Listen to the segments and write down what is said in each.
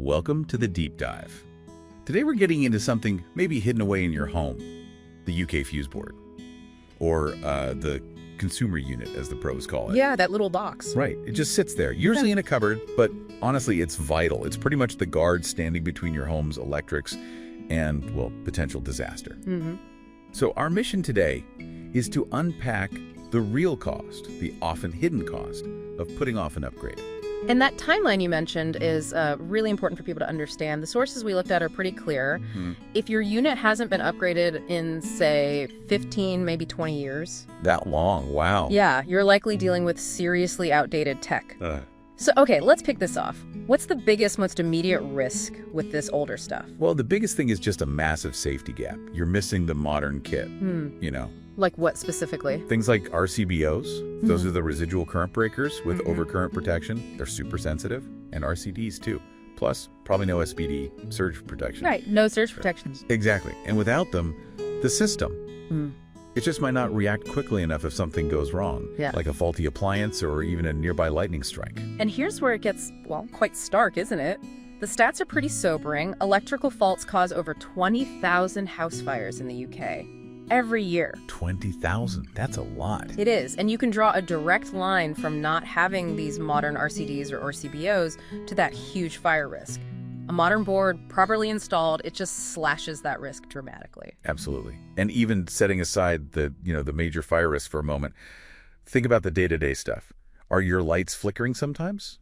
Welcome to the Deep Dive. Today we're getting into something maybe hidden away in your home, the UK FuseBoard, or the consumer unit as the pros call it. Yeah, that little box. Right, it just sits there, usually in a cupboard, but honestly it's vital. It's pretty much the guard standing between your home's electrics and, well, potential disaster. So our mission today is to unpack the real cost, the often hidden cost, of putting off an upgrade. And that timeline you mentioned is really important for people to understand. The sources we looked at are pretty clear. If your unit hasn't been upgraded in, say, 15, maybe 20 years. That long, wow. Yeah, you're likely dealing with seriously outdated tech. So, okay, let's pick this off. What's the biggest, most immediate risk with this older stuff? Well, the biggest thing is just a massive safety gap. You're missing the modern kit, you know. Like what specifically? Things like RCBOs, those are the residual current breakers with overcurrent protection. They're super sensitive. And RCDs too. Plus, probably no SPD, surge protection. Right, no surge protections. Exactly. And without them, the system, it just might not react quickly enough if something goes wrong, like a faulty appliance or even a nearby lightning strike. And here's where it gets, well, quite stark, isn't it? The stats are pretty sobering. Electrical faults cause over 20,000 house fires in the UK. Every year. 20,000. That's a lot. It is. And you can draw a direct line from not having these modern RCDs or RCBOs to that huge fire risk. A modern board, properly installed, it just slashes that risk dramatically. Absolutely. And even setting aside the major fire risk for a moment, think about the day-to-day stuff. Are your lights flickering sometimes?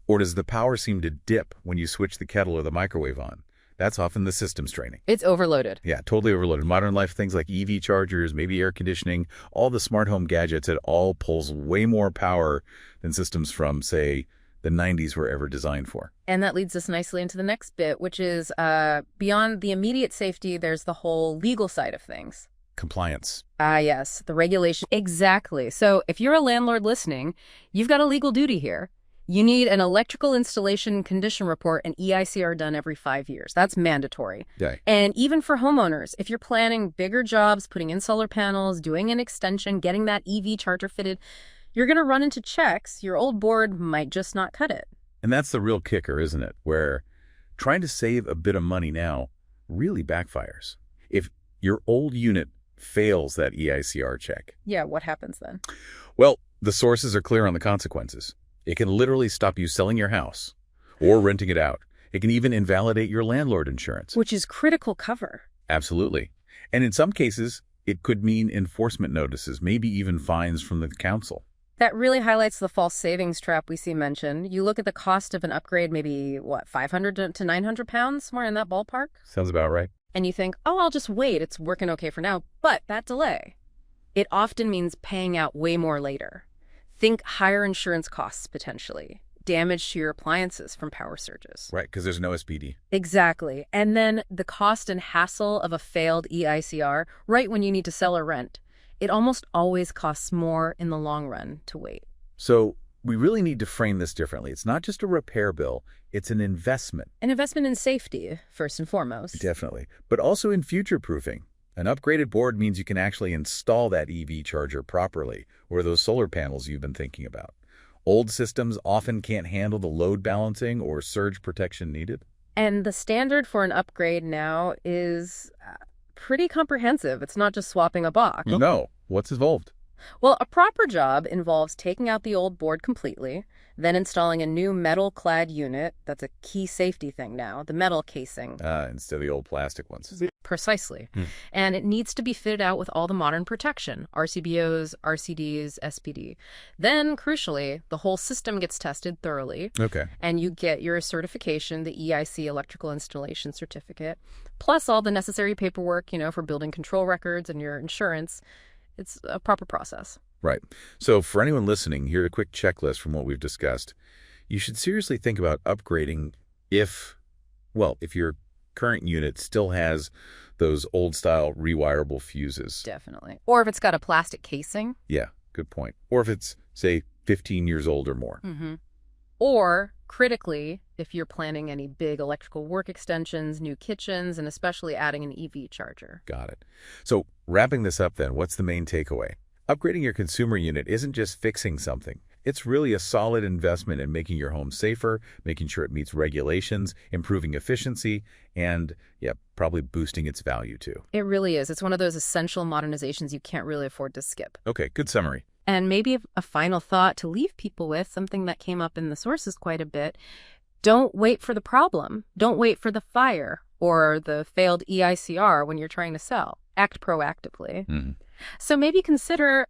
Or does the power seem to dip when you switch the kettle or the microwave on? That's often the system's training. It's overloaded. Yeah, totally overloaded. Modern life, things like EV chargers, maybe air conditioning, all the smart home gadgets, it all pulls way more power than systems from, say, the 90s were ever designed for. And that leads us nicely into the next bit, which is beyond the immediate safety, there's the whole legal side of things. Compliance. Yes, the regulation. Exactly. So if you're a landlord listening, you've got a legal duty here. You need an electrical installation condition report and EICR done every 5 years. That's mandatory. Yeah. And even for homeowners, if you're planning bigger jobs, putting in solar panels, doing an extension, getting that EV charger fitted, you're going to run into checks. Your old board might just not cut it. And that's the real kicker, isn't it? Where trying to save a bit of money now really backfires. If your old unit fails that EICR check. Yeah, what happens then? Well, the sources are clear on the consequences. It can literally stop you selling your house or renting it out. It can even invalidate your landlord insurance. Which is critical cover. Absolutely. And in some cases, it could mean enforcement notices, maybe even fines from the council. That really highlights the false savings trap we see mentioned. You look at the cost of an upgrade, maybe, what, 500 to £900, somewhere in that ballpark? Sounds about right. And you think, oh, I'll just wait. It's working okay for now. But that delay, it often means paying out way more later. Think higher insurance costs, potentially. Damage to your appliances from power surges. Right, because there's no SPD. Exactly. And then the cost and hassle of a failed EICR right when you need to sell or rent. It almost always costs more in the long run to wait. So we really need to frame this differently. It's not just a repair bill. It's an investment. An investment in safety, first and foremost. Definitely. But also in future-proofing. An upgraded board means you can actually install that EV charger properly, or those solar panels you've been thinking about. Old systems often can't handle the load balancing or surge protection needed. And the standard for an upgrade now is pretty comprehensive. It's not just swapping a box. No. What's involved? Well, a proper job involves taking out the old board completely, then installing a new metal-clad unit. That's a key safety thing now, the metal casing. Instead of the old plastic ones. Precisely. And it needs to be fitted out with all the modern protection, RCBOs, RCDs, SPD. Then, crucially, the whole system gets tested thoroughly. Okay. And you get your certification, the EIC Electrical Installation Certificate, plus all the necessary paperwork, for building control records and your insurance. It's a proper process. Right. So for anyone listening, here's a quick checklist from what we've discussed. You should seriously think about upgrading if your current unit still has those old-style rewirable fuses. Definitely. Or if it's got a plastic casing. Yeah, good point. Or if it's, say, 15 years old or more. Or, critically, if you're planning any big electrical work extensions, new kitchens, and especially adding an EV charger. Got it. So wrapping this up then, what's the main takeaway? Upgrading your consumer unit isn't just fixing something. It's really a solid investment in making your home safer, making sure it meets regulations, improving efficiency, and, yeah, probably boosting its value too. It really is. It's one of those essential modernizations you can't really afford to skip. Okay, good summary. And maybe a final thought to leave people with, something that came up in the sources quite a bit. Don't wait for the problem. Don't wait for the fire or the failed EICR when you're trying to sell. Act proactively. Mm-hmm. So maybe consider,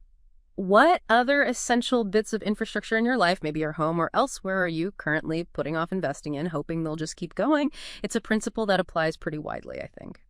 what other essential bits of infrastructure in your life, maybe your home or elsewhere, are you currently putting off investing in, hoping they'll just keep going? It's a principle that applies pretty widely, I think.